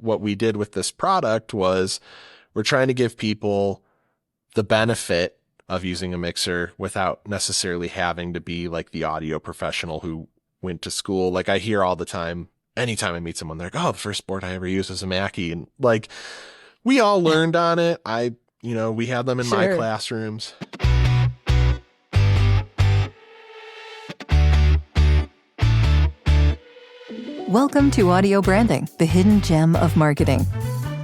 what we did with this product was we're trying to give people the benefit of using a mixer without necessarily having to be like the audio professional who went to school. Like I hear all the time, anytime I meet someone, they're like, oh, the first board I ever used was a Mackie. And like, we all learned on it. We had them in my classrooms. Welcome to Audio Branding, the hidden gem of marketing.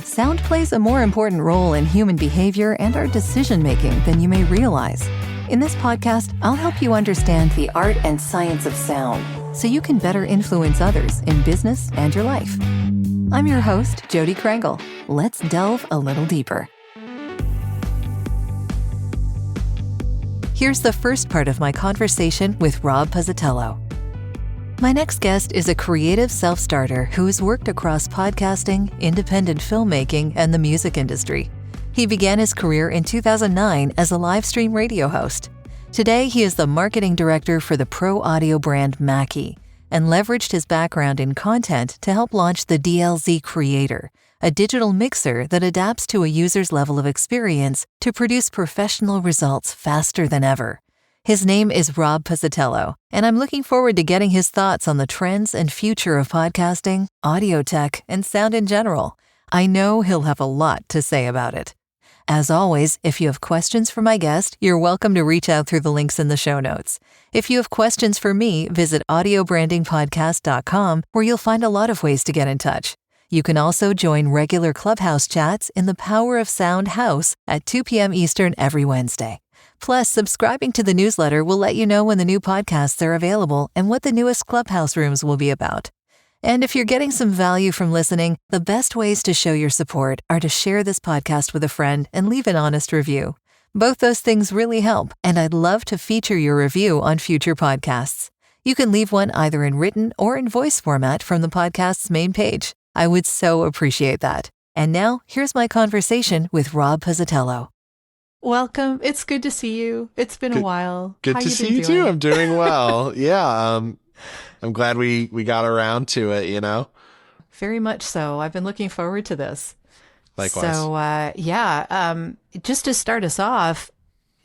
Sound plays a more important role in human behavior and our decision-making than you may realize. In this podcast, I'll help you understand the art and science of sound so you can better influence others in business and your life. I'm your host, Jodi Krangle. Let's delve a little deeper. Here's the first part of my conversation with Rob Puzzitiello. My next guest is a creative self-starter who has worked across podcasting, independent filmmaking, and the music industry. He began his career in 2009 as a livestream radio host. Today, he is the marketing director for the pro audio brand Mackie and leveraged his background in content to help launch the DLZ Creator, a digital mixer that adapts to a user's level of experience to produce professional results faster than ever. His name is Rob Puzzitiello, and I'm looking forward to getting his thoughts on the trends and future of podcasting, audio tech, and sound in general. I know he'll have a lot to say about it. As always, if you have questions for my guest, you're welcome to reach out through the links in the show notes. If you have questions for me, visit audiobrandingpodcast.com, where you'll find a lot of ways to get in touch. You can also join regular Clubhouse chats in the Power of Sound House at 2 p.m. Eastern every Wednesday. Plus, subscribing to the newsletter will let you know when the new podcasts are available and what the newest Clubhouse rooms will be about. And if you're getting some value from listening, the best ways to show your support are to share this podcast with a friend and leave an honest review. Both those things really help, and I'd love to feature your review on future podcasts. You can leave one either in written or in voice format from the podcast's main page. I would so appreciate that. And now, here's my conversation with Rob Puzzitiello. Welcome. It's good to see you. It's been a while. Good to see you too. I'm doing well. Yeah. I'm glad we got around to it, you know? Very much so. I've been looking forward to this. Likewise. So, just to start us off,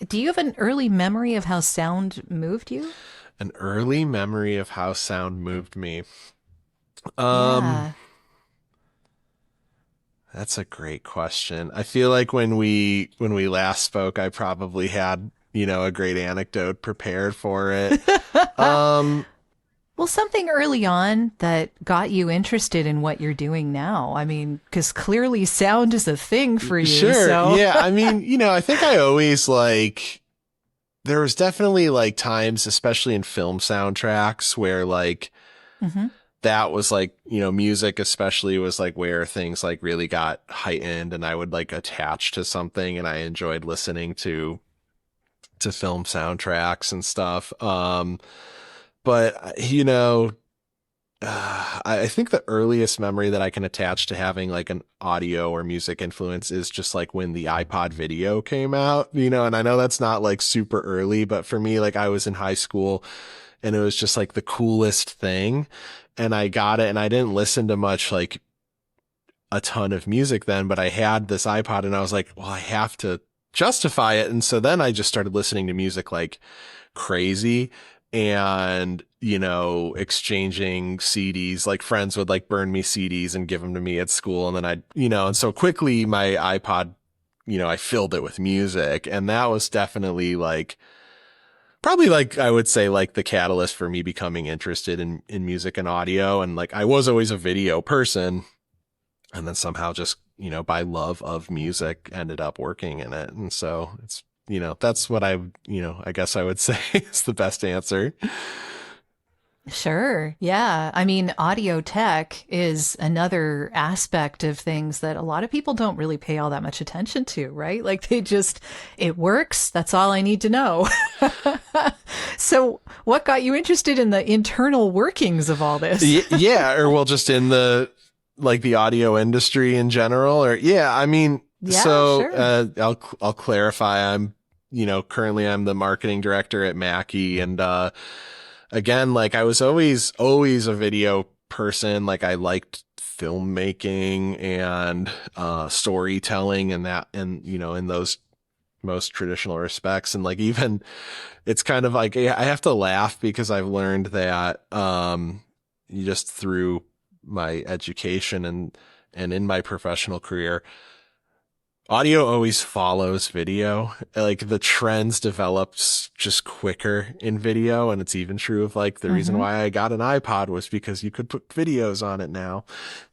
do you have an early memory of how sound moved you? An early memory of how sound moved me. That's a great question. I feel like when we last spoke, I probably had, a great anecdote prepared for it. Well, something early on that got you interested in what you're doing now. I mean, because clearly sound is a thing for you. Sure. So. Yeah. I mean, I think I always there was definitely times, especially in film soundtracks where that was music especially was where things really got heightened, and I would attach to something, and I enjoyed listening to film soundtracks and stuff. But I think the earliest memory that I can attach to having an audio or music influence is just when the iPod video came out, and I know that's not super early, but for me, I was in high school and it was just the coolest thing. And I got it, and I didn't listen to much, a ton of music then, but I had this iPod, and I was like, well, I have to justify it. And so then I just started listening to music like crazy, and, exchanging CDs. Friends would burn me CDs and give them to me at school. And then and so quickly my iPod, I filled it with music, and that was definitely probably I would say the catalyst for me becoming interested in music and audio. And I was always a video person, and then somehow just, by love of music ended up working in it. And so it's, that's what I guess I would say is the best answer. Sure. Yeah. I mean, audio tech is another aspect of things that a lot of people don't really pay all that much attention to, right? It works. That's all I need to know. So what got you interested in the internal workings of all this? Yeah. Or just in the audio industry in general, or I mean, sure. I'll clarify. I'm, currently I'm the marketing director at Mackie, and, again, I was always a video person. I liked filmmaking and storytelling and that, and in those most traditional respects. And like, even it's kind of like, I have to laugh because I've learned that just through my education and in my professional career, audio always follows video. Like, the trends develops just quicker in video. And it's even true of like the reason why I got an iPod was because you could put videos on it now.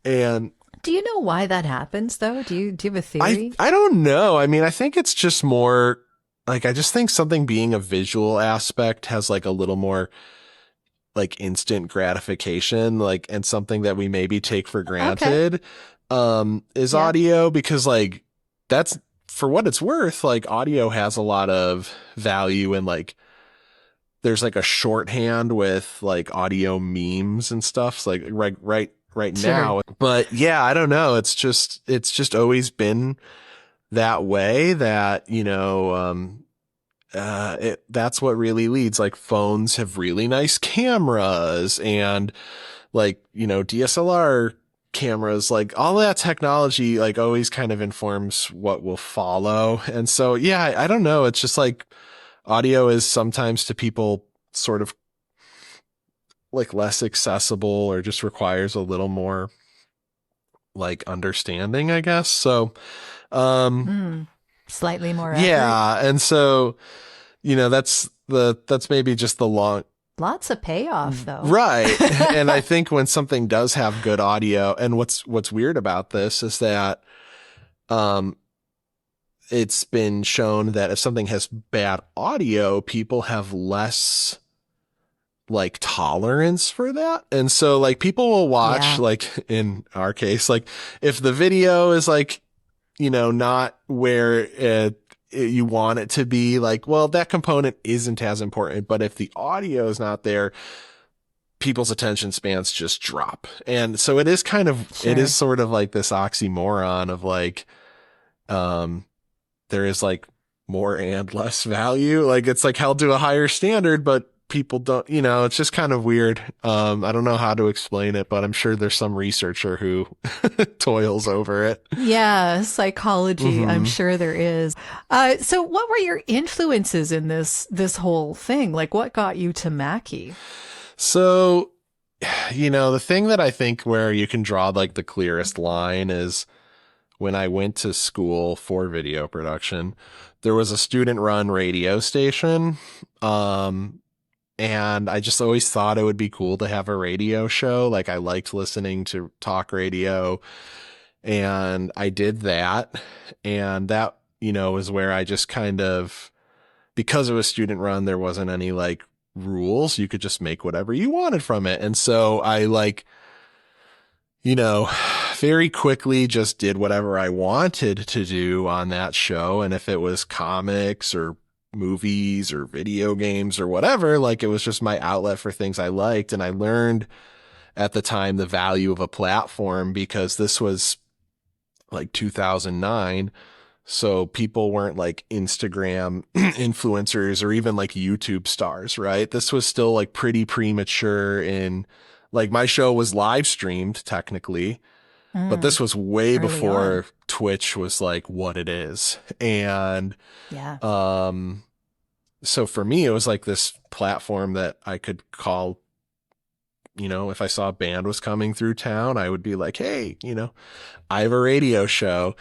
And do you know why that happens though? Do you have a theory? I don't know. I mean, I think it's just more like, I just think something being a visual aspect has like a little more like instant gratification, like, and something that we maybe take for granted, is audio, because like, that's, for what it's worth, like audio has a lot of value, and like there's like a shorthand with like audio memes and stuff. So like right Sure. now. But yeah, I don't know. It's just always been that way, that, that's what really leads. Like, phones have really nice cameras, and like, DSLR cameras, like all that technology, like always kind of informs what will follow. And so, yeah, I don't know. It's just like audio is sometimes to people sort of like less accessible, or just requires a little more like understanding, I guess. So, slightly more effort. yeah. And so, that's maybe just the long, lots of payoff though. Right. And I think when something does have good audio, and what's weird about this is that, it's been shown that if something has bad audio, people have less like tolerance for that. And so like, people will watch, like in our case, like if the video is like, not where you want it to be, like, well, that component isn't as important. But if the audio is not there, people's attention spans just drop. And so it is kind of, it is sort of like this oxymoron of like, there is like more and less value. Like, it's like held to a higher standard, but people don't, it's just kind of weird. I don't know how to explain it, but I'm sure there's some researcher who toils over it. Yeah, psychology. I'm sure there is. So what were your influences in this whole thing? Like, what got you to Mackie? So, the thing that I think where you can draw like the clearest line is when I went to school for video production, there was a student run radio station. And I just always thought it would be cool to have a radio show. Like, I liked listening to talk radio, and I did that. And that, was where I just kind of, because it was student run, there wasn't any like rules. You could just make whatever you wanted from it. And so I like, very quickly just did whatever I wanted to do on that show. And if it was comics or movies or video games or whatever, like, it was just my outlet for things I liked. And I learned at the time the value of a platform, because this was like 2009. So people weren't like Instagram influencers or even like YouTube stars, right? This was still like pretty premature in, like, my show was live streamed technically, but this was way before Twitch was like what it is. And so for me, it was like this platform that I could call, if I saw a band was coming through town, I would be like, hey, I have a radio show.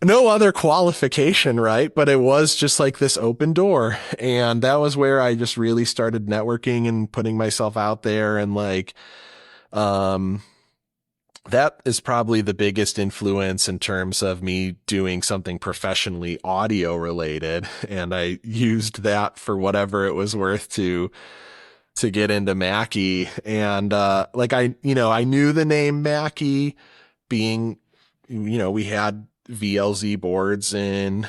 No other qualification, right? But it was just like this open door. And that was where I just really started networking and putting myself out there. And like, that is probably the biggest influence in terms of me doing something professionally audio related. And I used that for whatever it was worth to get into Mackie. And, like, I knew the name Mackie being, we had VLZ boards in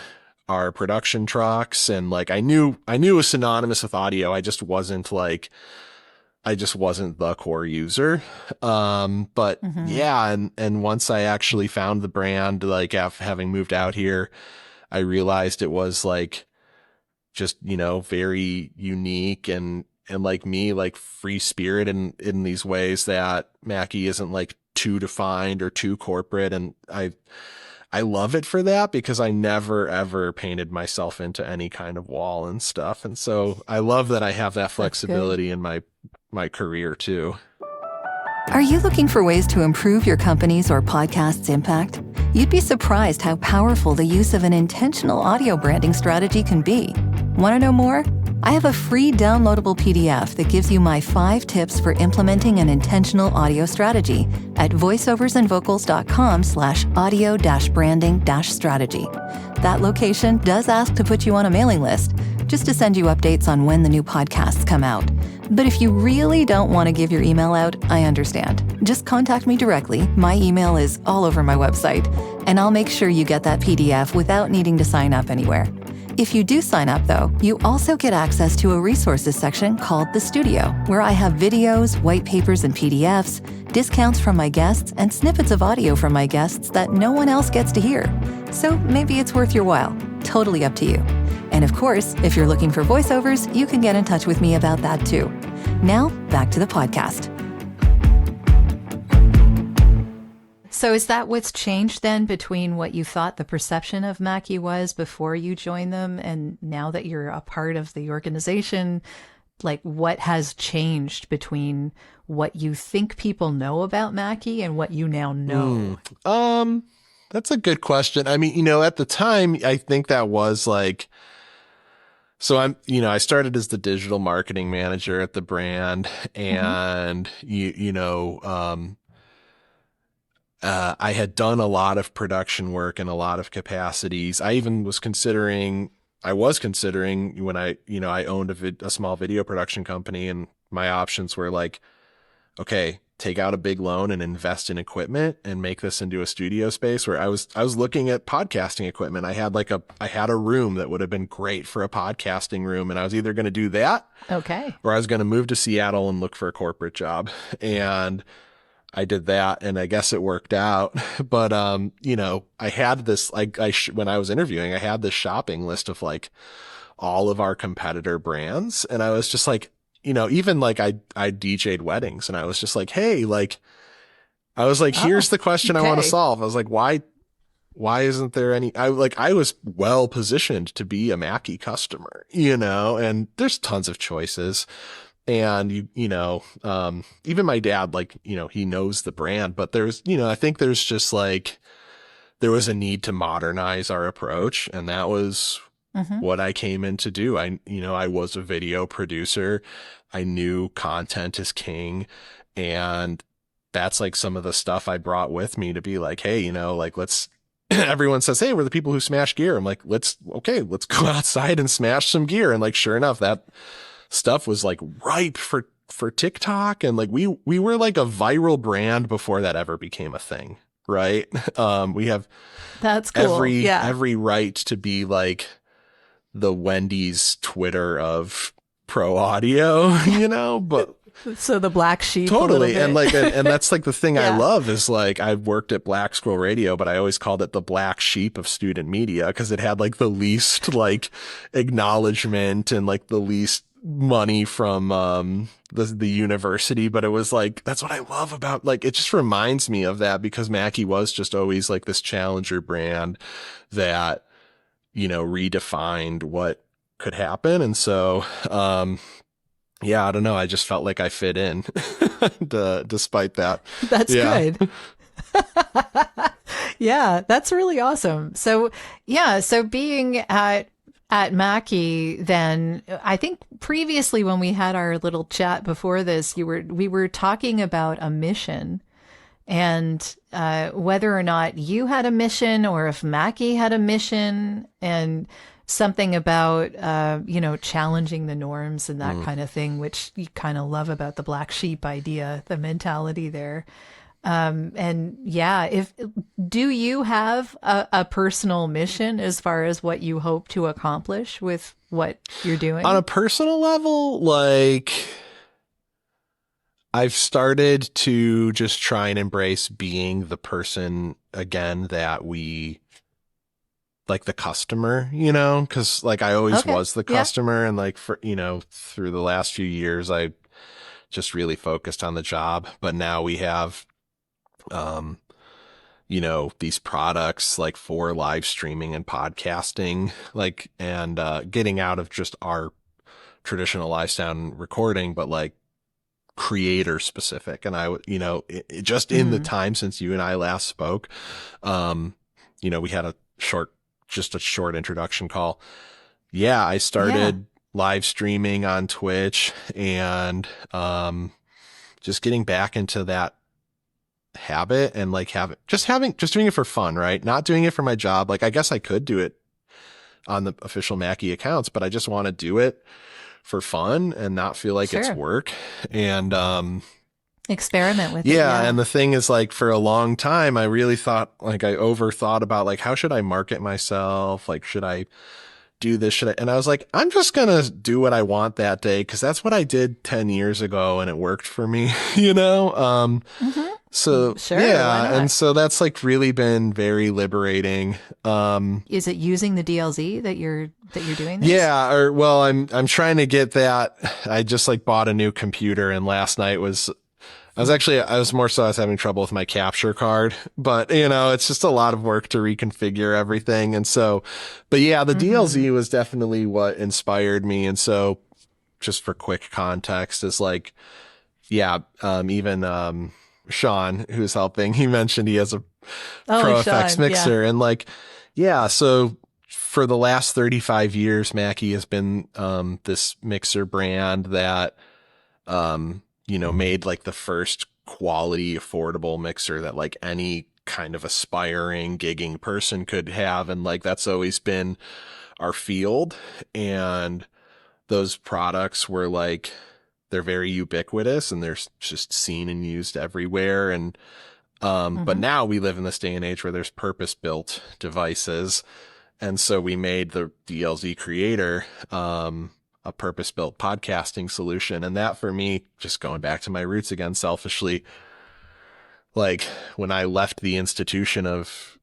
our production trucks, and like, I knew it was synonymous with audio. I just wasn't the core user. But yeah. And once I actually found the brand, like, having moved out here, I realized it was like, just, very unique and like me, like free spirit in these ways that Mackie isn't like too defined or too corporate. And I love it for that because I never ever painted myself into any kind of wall and stuff. And so I love that I have that flexibility in my career too. Are you looking for ways to improve your company's or podcast's impact? You'd be surprised how powerful the use of an intentional audio branding strategy can be. Want to know more? I have a free downloadable PDF that gives you my 5 tips for implementing an intentional audio strategy at voiceoversandvocals.com/audio-branding-strategy. That location does ask to put you on a mailing list, just to send you updates on when the new podcasts come out. But if you really don't want to give your email out, I understand. Just contact me directly. My email is all over my website, and I'll make sure you get that PDF without needing to sign up anywhere. If you do sign up, though, you also get access to a resources section called The Studio, where I have videos, white papers, and PDFs, discounts from my guests, and snippets of audio from my guests that no one else gets to hear. So maybe it's worth your while. Totally up to you. And of course, if you're looking for voiceovers, you can get in touch with me about that too. Now, back to the podcast. So is that what's changed then between what you thought the perception of Mackie was before you joined them and now that you're a part of the organization? Like, what has changed between what you think people know about Mackie and what you now know? That's a good question. I mean, at the time, I think that was like, so I started as the digital marketing manager at the brand, and I had done a lot of production work in a lot of capacities. I even was considering when I owned a small video production company, and my options were like, okay, take out a big loan and invest in equipment and make this into a studio space. Where I was looking at podcasting equipment. I had a room that would have been great for a podcasting room, and I was either going to do that, okay, or I was going to move to Seattle and look for a corporate job. And I did that, and I guess it worked out. But I had this when I was interviewing, I had this shopping list of like all of our competitor brands, and I was just like, even like I DJ'd weddings, and I was just like, hey, like, I was like, here's the question I want to solve. I was like, why isn't there any, I was well positioned to be a Mackie customer, and there's tons of choices. And even my dad, like, he knows the brand, but there's, I think there's just like, there was a need to modernize our approach. And that was what I came in to do. I was a video producer. I knew content is king. And that's like some of the stuff I brought with me to be like, hey, like, let's, everyone says, hey, we're the people who smash gear. I'm like, let's go outside and smash some gear. And like, sure enough, that stuff was like ripe for TikTok. And like, we were like a viral brand before that ever became a thing. Right. We have that's cool. Every right to be like the Wendy's Twitter of pro audio, but so the black sheep. Totally. And like, and that's like the thing I love is like, I've worked at Black Squirrel Radio, but I always called it the black sheep of student media because it had like the least like acknowledgement and like the least money from the university. But it was like, that's what I love about, like, it just reminds me of that because Mackie was just always like this challenger brand that, redefined what could happen. And so, yeah, I don't know. I just felt like I fit in despite that. That's good. Yeah, that's really awesome. So, so being at Mackie, then I think previously when we had our little chat before this, we were talking about a mission and whether or not you had a mission or if Mackie had a mission, and something about, challenging the norms and that kind of thing, which you kind of love about the black sheep idea, the mentality there. Do you have a personal mission as far as what you hope to accomplish with what you're doing? On a personal level, like, I've started to just try and embrace being the person again that we, like, the customer, because like I always was the customer. And like, for, through the last few years, I just really focused on the job. But now we have um, these products like for live streaming and podcasting, like, and getting out of just our traditional live sound recording, but like creator specific. And I would, just in the time since you and I last spoke, we had a short introduction call. Yeah, I started live streaming on Twitch and just getting back into that habit and like just doing it for fun, right? Not doing it for my job. Like, I guess I could do it on the official Mackie accounts, but I just want to do it for fun and not feel like it's work. And experiment with it. Yeah. And the thing is, like, for a long time, I really thought, like, I overthought about, like, how should I market myself? Like, should I do this? And I was like, I'm just going to do what I want that day, because that's what I did 10 years ago and it worked for me, So, yeah. And so that's like really been very liberating. Is it using the DLZ that you're doing this? Yeah. I'm trying to get that. I just like bought a new computer, and last night I was having trouble with my capture card, but it's just a lot of work to reconfigure everything. And so, but yeah, the DLZ was definitely what inspired me. And so just for quick context is like, even, Sean, who's helping, he mentioned he has a Pro FX mixer, and like, so for the last 35 years, Mackie has been, this mixer brand that, made like the first quality, affordable mixer that like any kind of aspiring gigging person could have. And like, that's always been our field. And those products were like, they're very ubiquitous and they're just seen and used everywhere. And, but now we live in this day and age where there's purpose-built devices. And so we made the DLZ Creator, a purpose-built podcasting solution. And that, for me, just going back to my roots again, selfishly, like when I left the institution of,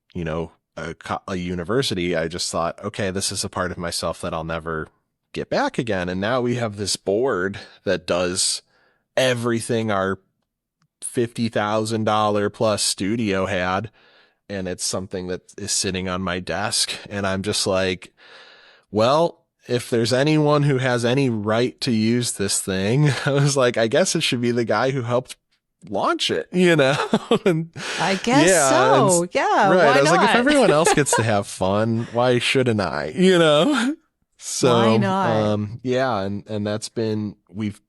a university, I just thought, okay, this is a part of myself that I'll never get back again. And now we have this board that does everything our $50,000 plus studio had. And it's something that is sitting on my desk. And I'm just like, well, if there's anyone who has any right to use this thing, I was like, I guess it should be the guy who helped launch it, And, I guess so. Yeah. Right. Why I was not? like, if everyone else gets to have fun, why shouldn't I, So, why not? And that's been, we've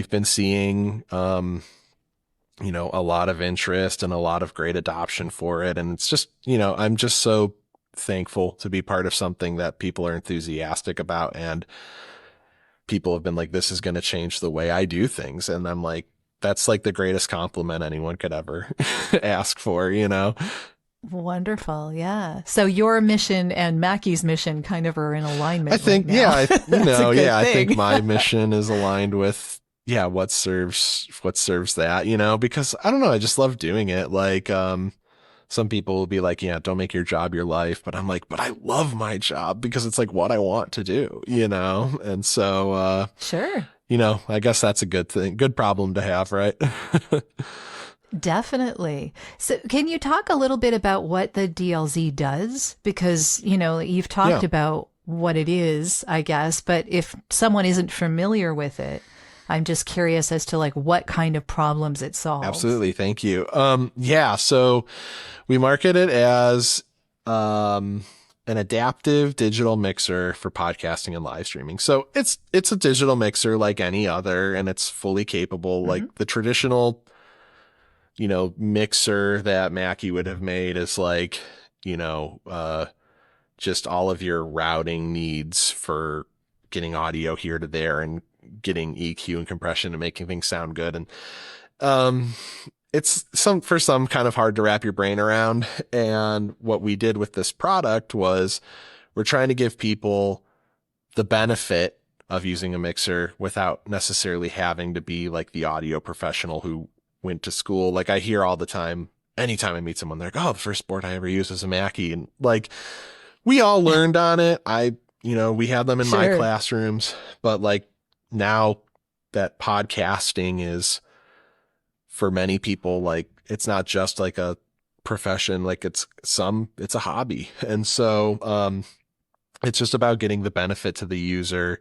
been seeing, a lot of interest and a lot of great adoption for it. And it's just, I'm just so thankful to be part of something that people are enthusiastic about, and people have been like, this is going to change the way I do things. And I'm like, that's like the greatest compliment anyone could ever ask for, Wonderful. Yeah. So your mission and Mackie's mission kind of are in alignment. I think, right now. I think my mission is aligned with, what serves that, because I don't know, I just love doing it. Like, some people will be like, don't make your job your life. But I'm like, but I love my job because it's like what I want to do, And so, sure. I guess that's a good thing, good problem to have, right? Definitely. So can you talk a little bit about what the DLZ does? Because, you've talked about what it is, I guess, but if someone isn't familiar with it, I'm just curious as to like what kind of problems it solves. Absolutely. Thank you. So we market it as an adaptive digital mixer for podcasting and live streaming. So it's a digital mixer like any other, and it's fully capable. Like the traditional, mixer that Mackie would have made is like, just all of your routing needs for getting audio here to there and getting EQ and compression and making things sound good. And it's for some kind of hard to wrap your brain around. And what we did with this product was we're trying to give people the benefit of using a mixer without necessarily having to be like the audio professional who went to school. Like I hear all the time, anytime I meet someone, they're like, oh, the first board I ever used was a Mackie. And like, we all learned on it. We had them in my classrooms, but like now that podcasting is for many people, like it's not just like a profession, like it's a hobby. And so, it's just about getting the benefit to the user,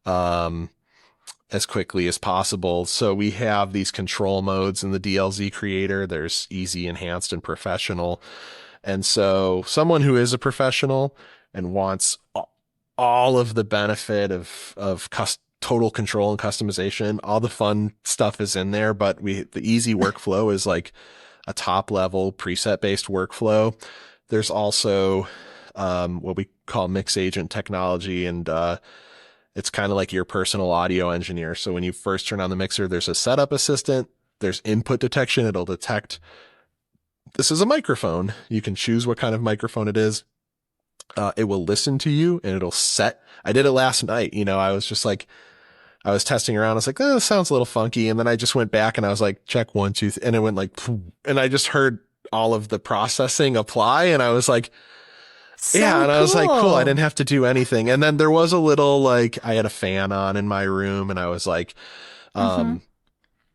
as quickly as possible. So we have these control modes in the DLZ Creator. There's easy, enhanced, and professional. And so someone who is a professional and wants all of the benefit of total control and customization, all the fun stuff is in there, but the easy workflow is like a top level preset based workflow. There's also what we call mix agent technology, and it's kind of like your personal audio engineer. So when you first turn on the mixer, there's a setup assistant, there's input detection. It'll detect this is a microphone. You can choose what kind of microphone it is. It will listen to you and it'll set. I did it last night. I was just like, I was testing around. I was like, oh, this sounds a little funky. And then I just went back and I was like, check 1, 2, and it went like, and I just heard all of the processing apply. And I was like, yeah. And I was like, cool. I didn't have to do anything. And then there was a little, like, I had a fan on in my room and I was like,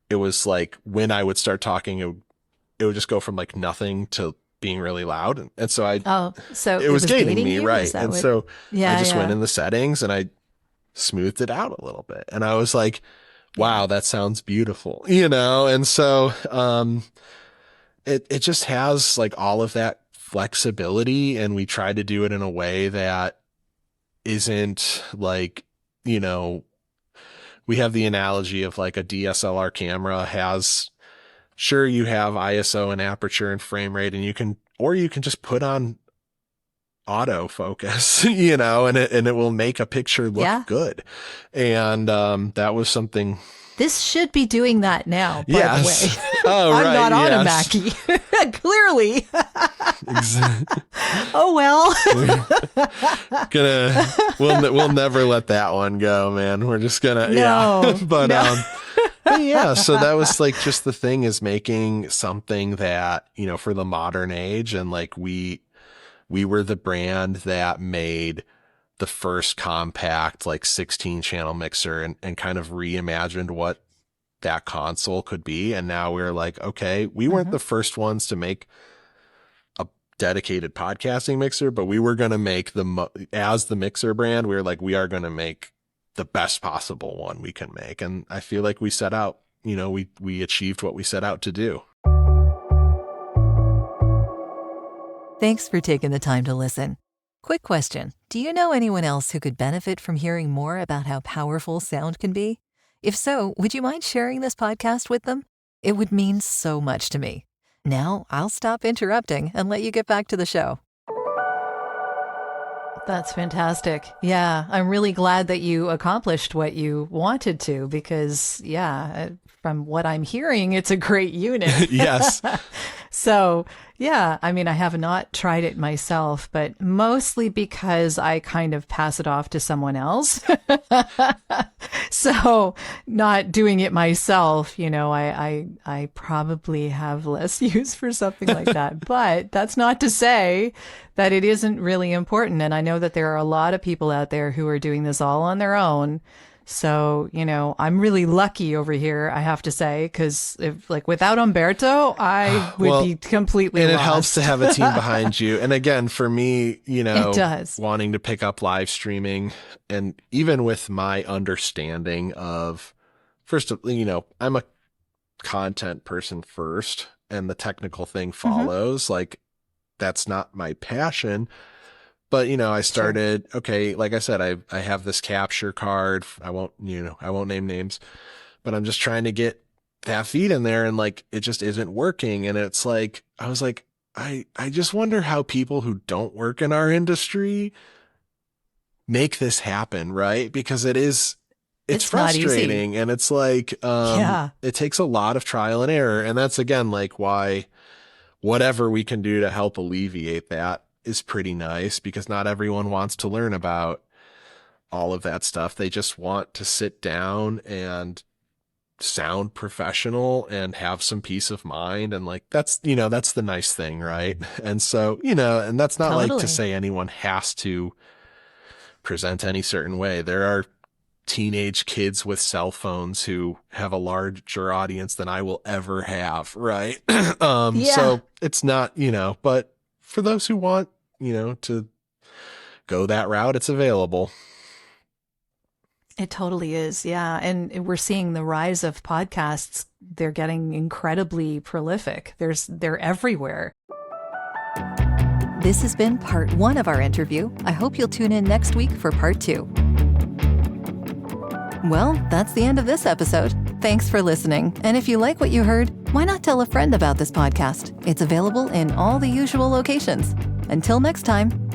it was like when I would start talking, it would just go from like nothing to being really loud. And so it was gating me. Right. And so I just went in the settings and I smoothed it out a little bit. And I was like, wow, that sounds beautiful, And so, it just has like all of that flexibility, and we try to do it in a way that isn't like, we have the analogy of like a DSLR camera has, sure, you have ISO and aperture and frame rate, and you can just put on autofocus, and it will make a picture look good. And that was something. This should be doing that now, by the way. Oh, I'm right, not on a Mackie. Clearly. Oh, well. We'll never let that one go, man. We're just gonna, But, so that was like just the thing, is making something that, for the modern age. And like, we were the brand that made the first compact, like 16 channel mixer, and kind of reimagined what that console could be. And now we're like, okay, we weren't the first ones to make a dedicated podcasting mixer, but we were going to make as the mixer brand, we were like, we are going to make the best possible one we can make. And I feel like we set out, we achieved what we set out to do. Thanks for taking the time to listen. Quick question. Do you know anyone else who could benefit from hearing more about how powerful sound can be? If so, would you mind sharing this podcast with them? It would mean so much to me. Now, I'll stop interrupting and let you get back to the show. That's fantastic. Yeah, I'm really glad that you accomplished what you wanted to, because, from what I'm hearing, it's a great unit. Yes. So, yeah, I mean, I have not tried it myself, but mostly because I kind of pass it off to someone else. So not doing it myself, I probably have less use for something like that. But that's not to say that it isn't really important. And I know that there are a lot of people out there who are doing this all on their own. So, I'm really lucky over here, I have to say, because without Umberto, I would be completely lost. And it helps to have a team behind you. And again, for me, it does. Wanting to pick up live streaming, and even with my understanding of, first, I'm a content person first, and the technical thing follows. Like, that's not my passion. But, I started, okay, like I said, I have this capture card. I won't name names, but I'm just trying to get that feed in there, and like, it just isn't working. And it's like, I was like, I just wonder how people who don't work in our industry make this happen. Right. Because it's frustrating, and it's like, it takes a lot of trial and error. And that's, again, like, why whatever we can do to help alleviate that is pretty nice, because not everyone wants to learn about all of that stuff. They just want to sit down and sound professional and have some peace of mind. And like, that's the nice thing. Right. And so, and that's not like to say anyone has to present any certain way. There are teenage kids with cell phones who have a larger audience than I will ever have, right? So it's not, but for those who want, to go that route, it's available. It totally is. Yeah. And we're seeing the rise of podcasts. They're getting incredibly prolific. They're everywhere. This has been part 1 of our interview. I hope you'll tune in next week for part 2. Well, that's the end of this episode. Thanks for listening. And if you like what you heard, why not tell a friend about this podcast? It's available in all the usual locations. Until next time.